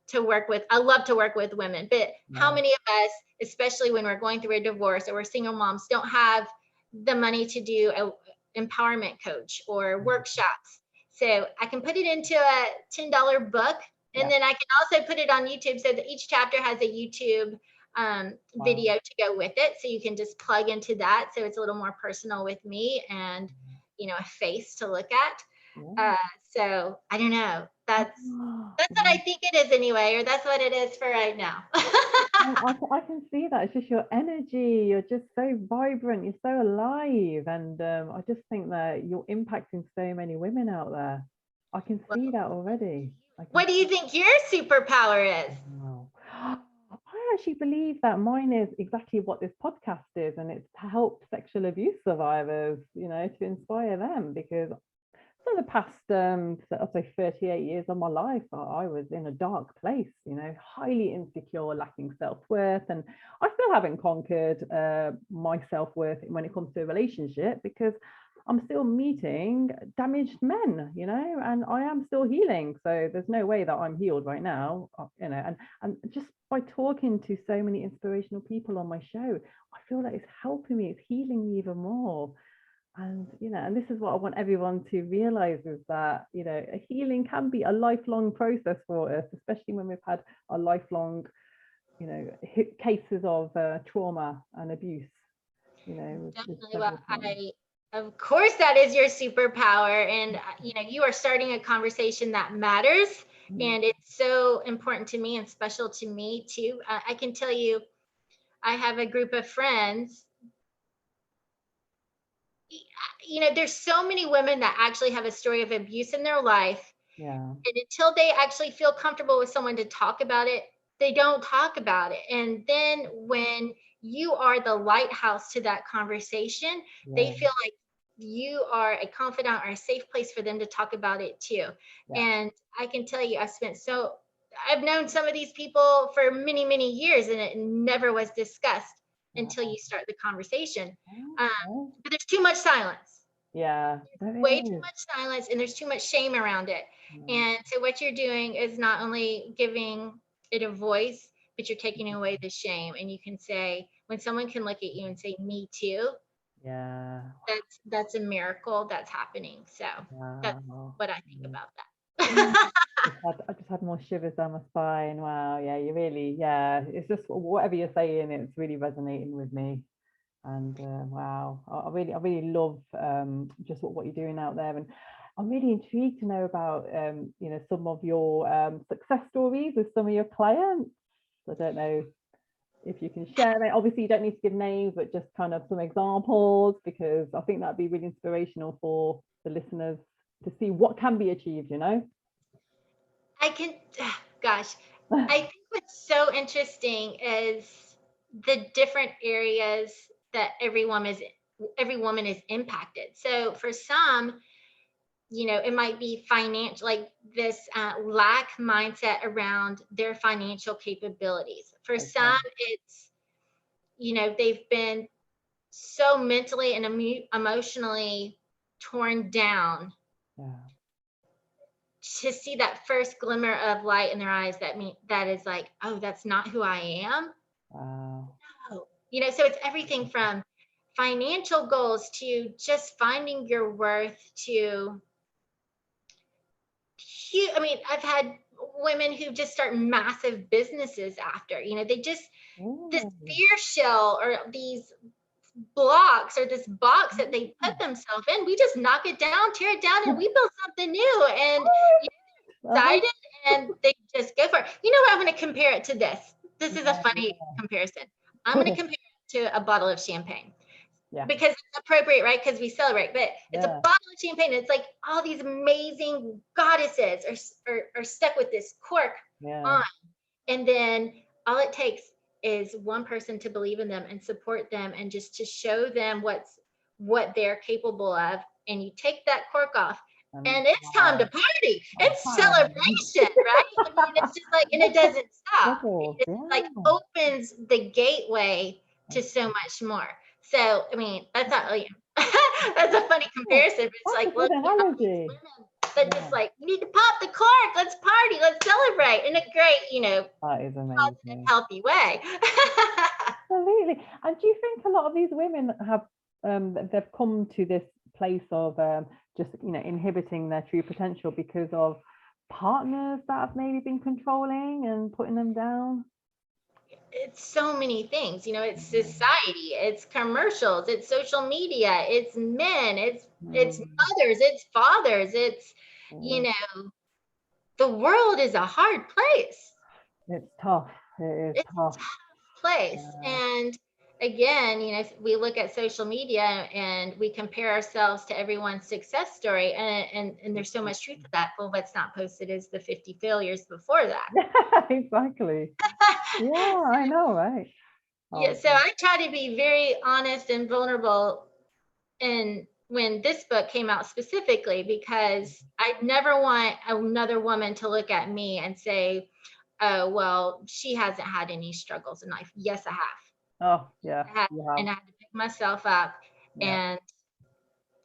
Speaker 2: to work with women, but how many of us, especially when we're going through a divorce or we're single moms, don't have the money to do a empowerment coach or workshops? So I can put it into a $10 book, and then I can also put it on YouTube, so that each chapter has a YouTube video to go with it. So you can just plug into that. So it's a little more personal with me, and, a face to look at. So I don't know. That's what I think it is anyway, or that's what it is for right now.
Speaker 1: I can see that. It's just your energy. You're just so vibrant. You're so alive. And I just think that you're impacting so many women out there. I can see that already.
Speaker 2: What do you think your superpower is?
Speaker 1: I actually believe that mine is exactly what this podcast is, and it's to help sexual abuse survivors, to inspire them, because for the past, I'll say 38 years of my life, I was in a dark place, highly insecure, lacking self-worth. And I still haven't conquered my self-worth when it comes to a relationship, because I'm still meeting damaged men, and I am still healing. So there's no way that I'm healed right now, and just by talking to so many inspirational people on my show, I feel like it's helping me, it's healing me even more. And this is what I want everyone to realize, is that a healing can be a lifelong process for us, especially when we've had a lifelong cases of trauma and abuse.
Speaker 2: Definitely. Well, of course, that is your superpower, and you are starting a conversation that matters, and it's so important to me and special to me too. I can tell you, I have a group of friends. There's so many women that actually have a story of abuse in their life.
Speaker 1: Yeah.
Speaker 2: And until they actually feel comfortable with someone to talk about it, they don't talk about it. And then when you are the lighthouse to that conversation, they feel like you are a confidant or a safe place for them to talk about it too.
Speaker 1: Yeah.
Speaker 2: And I can tell you, I've known some of these people for many, many years, and it never was discussed until you start the conversation. But there's too much silence.
Speaker 1: Yeah.
Speaker 2: Way too much silence, and there's too much shame around it. And so what you're doing is not only giving it a voice, but you're taking away the shame. And you can say, when someone can look at you and say, me too,
Speaker 1: Yeah.
Speaker 2: that's a miracle that's happening. So that's what I think about that.
Speaker 1: I just had more shivers down my spine. Wow. Yeah, it's just whatever you're saying, it's really resonating with me. And wow, I really love just what you're doing out there. And I'm really intrigued to know about some of your success stories with some of your clients. I don't know if you can share that. Obviously you don't need to give names, but just kind of some examples, because I think that'd be really inspirational for the listeners to see what can be achieved.
Speaker 2: Gosh, I think what's so interesting is the different areas that every woman is impacted. So for some, it might be financial, like this lack mindset around their financial capabilities. For some, it's, they've been so mentally and emotionally torn down. To see that first glimmer of light in their eyes, that is like, oh, that's not who I am.
Speaker 1: Wow.
Speaker 2: No. So it's everything from financial goals to just finding your worth to I've had women who just start massive businesses after, they just, this fear shell or these blocks or this box that they put themselves in, we just knock it down, tear it down, and we build something new. And excited, and they just go for it. I'm going to compare it to this. This is a funny comparison. I'm going to compare it to a bottle of champagne. Because it's appropriate, right? Because we celebrate, but it's a bottle of champagne. It's like all these amazing goddesses are stuck with this cork on. And then all it takes is one person to believe in them and support them, and just to show them what they're capable of. And you take that cork off, and it's time to party. It's celebration, right? It's just like, and it doesn't stop. It like opens the gateway to so much more. So, that's not really, that's a funny comparison. But it's like, look, women that just like, you need to pop the cork. Let's party. Let's celebrate in a great,
Speaker 1: that is amazing,
Speaker 2: positive, healthy way.
Speaker 1: Absolutely. And do you think a lot of these women have, they've come to this place of just, inhibiting their true potential because of partners that have maybe been controlling and putting them down?
Speaker 2: It's so many things, it's society, it's commercials, it's social media, it's men, it's mothers, it's fathers, it's, the world is a hard place.
Speaker 1: It's tough. It's a tough
Speaker 2: place. And again, we look at social media and we compare ourselves to everyone's success story, and there's so much truth to that. Well, what's not posted is the 50 failures before that.
Speaker 1: Exactly. Yeah, I know, right?
Speaker 2: So I try to be very honest and vulnerable in when this book came out specifically, because I never want another woman to look at me and say, oh, well, she hasn't had any struggles in life. Yes, I have.
Speaker 1: Oh, yeah. You have.
Speaker 2: And I had to pick myself up
Speaker 1: Yeah.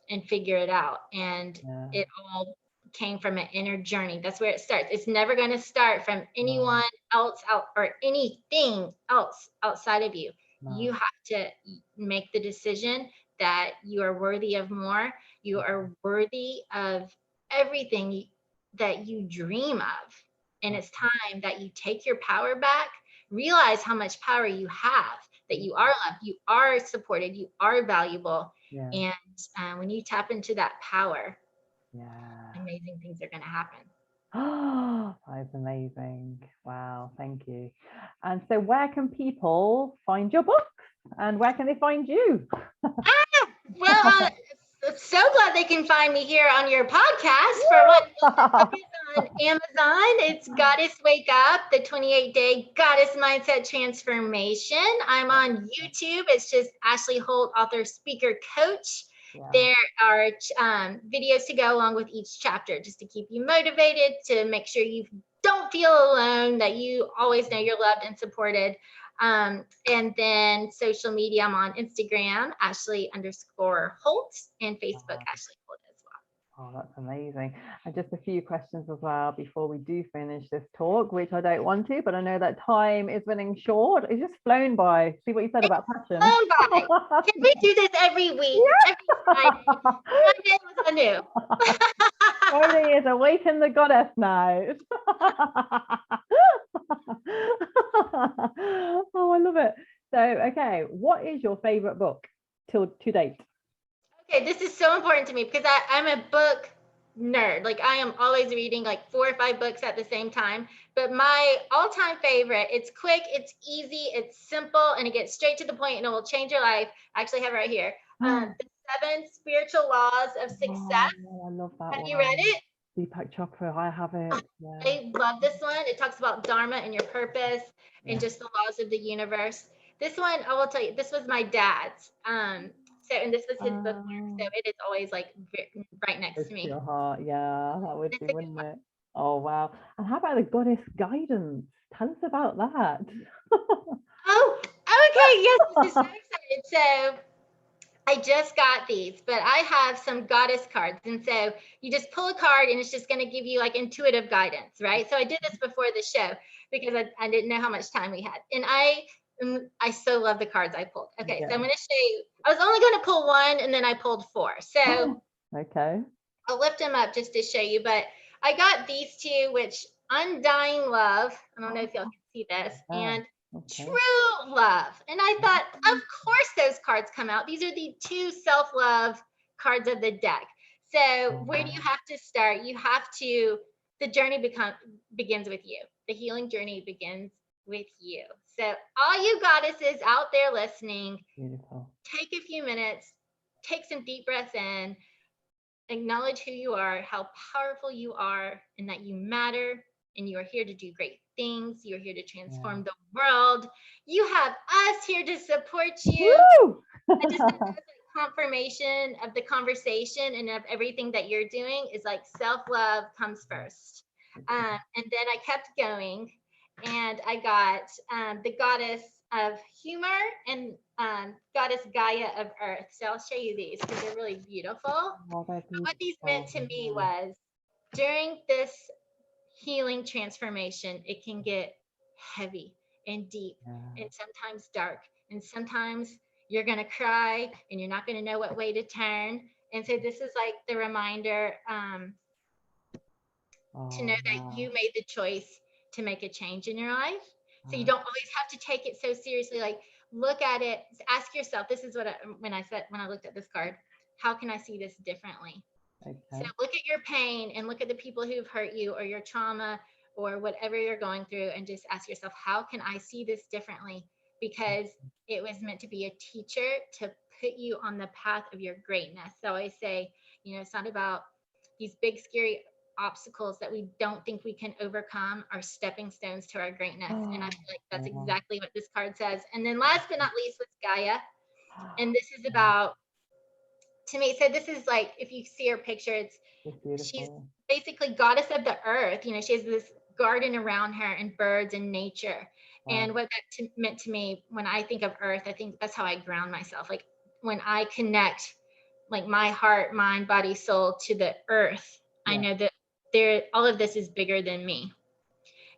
Speaker 2: and figure it out. And
Speaker 1: Yeah.
Speaker 2: it all came from an inner journey. That's where it starts. It's never going to start from anyone else out or anything else outside of you.
Speaker 1: No.
Speaker 2: You have to make the decision that you are worthy of more. You are worthy of everything that you dream of. And it's time that you take your power back, realize how much power you have, that you are loved, you are supported, you are valuable.
Speaker 1: Yeah.
Speaker 2: And when you tap into that power,
Speaker 1: Yeah.
Speaker 2: amazing things are going to happen.
Speaker 1: Oh, that's amazing. Wow, thank you. And so where can people find your books and where can they find you?
Speaker 2: Well, I'm so glad they can find me here on your podcast. For one, the book is on Amazon. It's Goddess Wake Up, the 28-day Goddess Mindset Transformation. I'm on YouTube. It's just Ashley Holt, author, speaker, coach.
Speaker 1: Yeah.
Speaker 2: There are videos to go along with each chapter, just to keep you motivated, to make sure you don't feel alone, that you always know you're loved and supported. And then social media, I'm on Instagram, Ashley_Holt, and Facebook, Ashley Holt as well.
Speaker 1: Oh, that's amazing. And just a few questions as well before we do finish this talk, which I don't want to, but I know that time is running short. It's just flown by. See what you said about passion.
Speaker 2: Flown by. Can we do this every week? Yeah. Every Friday. Monday was new.
Speaker 1: Friday is Awaken the Goddess night. Oh, I love it. So, okay, what is your favorite book to date?
Speaker 2: Okay, this is so important to me because I'm a book nerd. Like, I am always reading like 4 or 5 books at the same time. But my all-time favorite, it's quick, it's easy, it's simple, and it gets straight to the point, and it will change your life. I actually have it right here. The 7 Spiritual Laws of Success.
Speaker 1: Oh, I love that
Speaker 2: Have
Speaker 1: one.
Speaker 2: you read it?
Speaker 1: Deepak Chopra, I have it. Yeah.
Speaker 2: I love this one. It talks about Dharma and your purpose and just the laws of the universe. This one, I will tell you, this was my dad's. And this was his bookmark. So it is always like right next to me.
Speaker 1: Your heart, yeah, that would be, wouldn't it? Oh, wow. And how about the Goddess Guidance? Tell us about that.
Speaker 2: Oh, okay. Yes, this is so excited. So I just got these, but I have some goddess cards. And so you just pull a card and it's just going to give you like intuitive guidance, right? So I did this before the show because I didn't know how much time we had. And I so love the cards I pulled. Okay, so I'm going to show you. I was only going to pull 1 and then I pulled 4. So
Speaker 1: okay,
Speaker 2: I'll lift them up just to show you. But I got these 2, which Undying Love. I don't know if y'all can see this. And True Love. And I thought, of course those cards come out. These are the 2 self-love cards of the deck. So where do you have to start? You have to, the journey begins with you. The healing journey begins with you. So all you goddesses out there listening,
Speaker 1: beautiful.
Speaker 2: Take a few minutes, take some deep breaths in, acknowledge who you are, how powerful you are, and that you matter, and you are here to do great things. You're here to transform the world. You have us here to support you. I just think that's a confirmation of the conversation and of everything that you're doing is like self-love comes first. And then I kept going and I got the Goddess of Humor and Goddess Gaia of Earth. So I'll show you these because they're really beautiful. What these meant to me was during this healing transformation, it can get heavy and deep and sometimes dark. And sometimes you're going to cry and you're not going to know what way to turn. And so this is like the reminder to know that you made the choice to make a change in your life. So you don't always have to take it so seriously. Like look at it, ask yourself, this is what when I looked at this card, how can I see this differently? Okay. So look at your pain and look at the people who've hurt you or your trauma or whatever you're going through and just ask yourself, how can I see this differently? Because it was meant to be a teacher to put you on the path of your greatness. So I say, it's not about these big, scary obstacles that we don't think we can overcome are stepping stones to our greatness. And I feel like that's exactly what this card says. And then last but not least was Gaia. And this is about to me, so this is like, if you see her picture,
Speaker 1: It's
Speaker 2: she's
Speaker 1: beautiful.
Speaker 2: basically goddess of the earth. She has this garden around her and birds and nature.
Speaker 1: Wow.
Speaker 2: And what that meant to me, when I think of earth, I think that's how I ground myself. Like when I connect like my heart, mind, body, soul to the earth, I
Speaker 1: Yeah.
Speaker 2: know that all of this is bigger than me.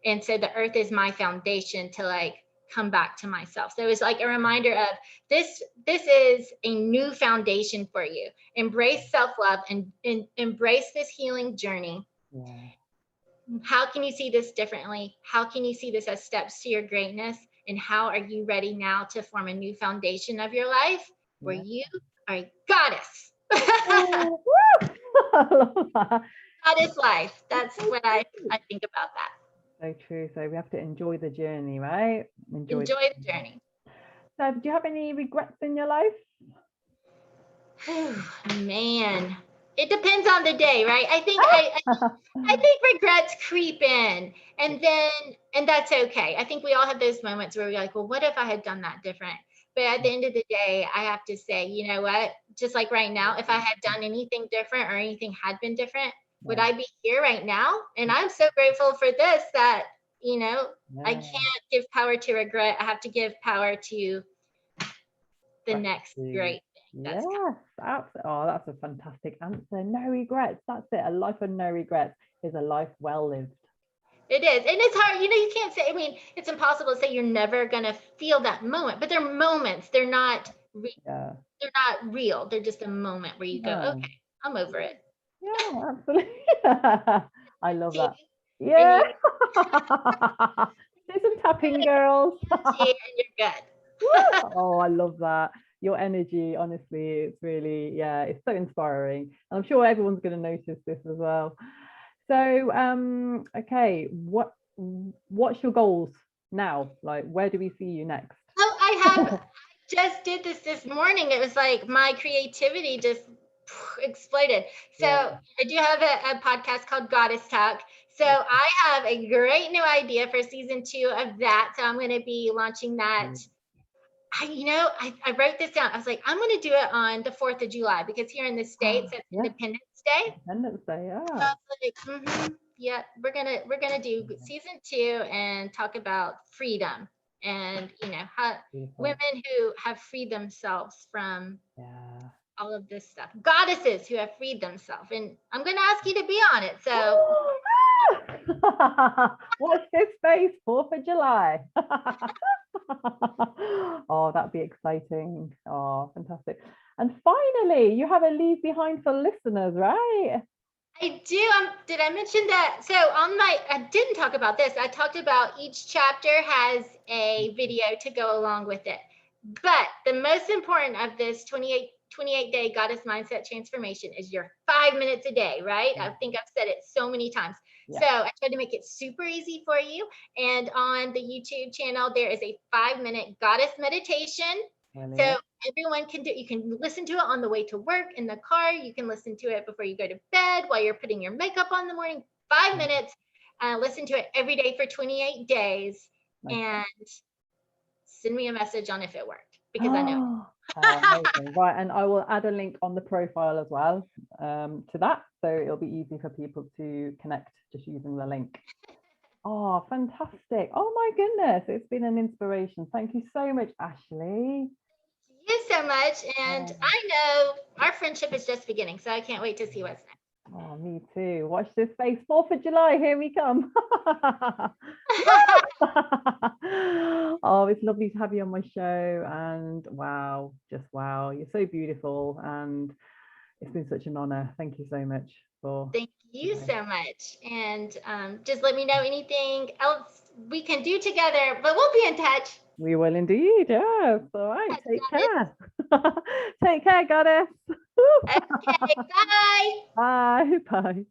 Speaker 2: And so the earth is my foundation to like come back to myself. So it was like a reminder of this is a new foundation for you. Embrace self-love and embrace this healing journey.
Speaker 1: Yeah.
Speaker 2: How can you see this differently? How can you see this as steps to your greatness? And how are you ready now to form a new foundation of your life where
Speaker 1: Yeah.
Speaker 2: you are a goddess?
Speaker 1: Oh, woo! I love that.
Speaker 2: Goddess life.
Speaker 1: It's
Speaker 2: That's
Speaker 1: so
Speaker 2: what I
Speaker 1: true.
Speaker 2: think about that.
Speaker 1: So true. So we have to enjoy the journey, right?
Speaker 2: Enjoy the journey.
Speaker 1: So do you have any regrets in your life?
Speaker 2: Man, it depends on the day, right? I think regrets creep in, and that's okay. I think we all have those moments where we're like, well, what if I had done that different? But at the end of the day, I have to say, you know what? Just like right now, if I had done anything different or anything had been different, would
Speaker 1: Yeah.
Speaker 2: I be here right now? And I'm so grateful for this that, I
Speaker 1: Yeah.
Speaker 2: can't give power to regret. I have to give power to the next
Speaker 1: Gratitude.
Speaker 2: great thing that's coming.
Speaker 1: Yes, oh, that's a fantastic answer. No regrets. That's it. A life of no regrets is a life well lived.
Speaker 2: It is. And it's hard. You can't say, I mean, it's impossible to say you're never going to feel that moment, but they're moments. They're not
Speaker 1: Yeah.
Speaker 2: they're not real. They're just a moment where you go,
Speaker 1: No.
Speaker 2: okay, I'm over it.
Speaker 1: Yeah, absolutely. I love
Speaker 2: See,
Speaker 1: that.
Speaker 2: and
Speaker 1: Yeah.
Speaker 2: you
Speaker 1: Do some tapping, girls.
Speaker 2: see, and you're good.
Speaker 1: Oh, I love that. Your energy, honestly, it's really, yeah, it's so inspiring. And I'm sure everyone's going to notice this as well. So, okay, what's your goals now? Like, where do we see you next?
Speaker 2: Oh, I just did this morning. It was like my creativity just exploded. So
Speaker 1: Yeah.
Speaker 2: I do have a podcast called Goddess Talk. So I have a great new idea for season 2 of that. So I'm going to be launching that. I wrote this down. I was like, I'm going to do it on the 4th of July because here in the States, it's
Speaker 1: Yeah,
Speaker 2: Independence Day.
Speaker 1: Independence Day,
Speaker 2: So
Speaker 1: yeah.
Speaker 2: I was like, yeah, we're gonna do season 2 and talk about freedom and how
Speaker 1: Beautiful.
Speaker 2: women who have freed themselves from
Speaker 1: Yeah.
Speaker 2: all of this stuff, goddesses who have freed themselves, and I'm gonna ask you to be on it. So
Speaker 1: Watch this space, 4th of July. Oh, that'd be exciting. Oh, fantastic. And finally, you have a leave behind for listeners, right?
Speaker 2: I do. Did I mention that? So I didn't talk about this. I talked about each chapter has a video to go along with it. But the most important of this 28-day goddess mindset transformation is your 5 minutes a day, right? I think I've said it so many times.
Speaker 1: Yeah.
Speaker 2: So I tried to make it super easy for you. And on the YouTube channel, there is a 5-minute goddess meditation.
Speaker 1: Brilliant.
Speaker 2: So everyone can do it. You can listen to it on the way to work, in the car. You can listen to it before you go to bed, while you're putting your makeup on in the morning. 5 minutes. Listen to it every day for 28 days.
Speaker 1: Nice.
Speaker 2: And send me a message on if it worked, because I know.
Speaker 1: Amazing. Right, and I will add a link on the profile as well to that, so it'll be easy for people to connect just using the link. Oh, fantastic. Oh my goodness, it's been an inspiration. Thank you so much, Ashley.
Speaker 2: Thank you so much. And I know our friendship is just beginning, so I can't wait to see what's next.
Speaker 1: Oh, me too. Watch this space. 4th of July, here we come. Oh, it's lovely to have you on my show. And wow, just wow. You're so beautiful. And it's been such an honor. Thank you so much for.
Speaker 2: Thank you so much. And just let me know anything else we can do together, but we'll be in touch.
Speaker 1: We will indeed. Yes. All right. Take care. Take care, goddess.
Speaker 2: Okay. Bye.
Speaker 1: Bye. Bye.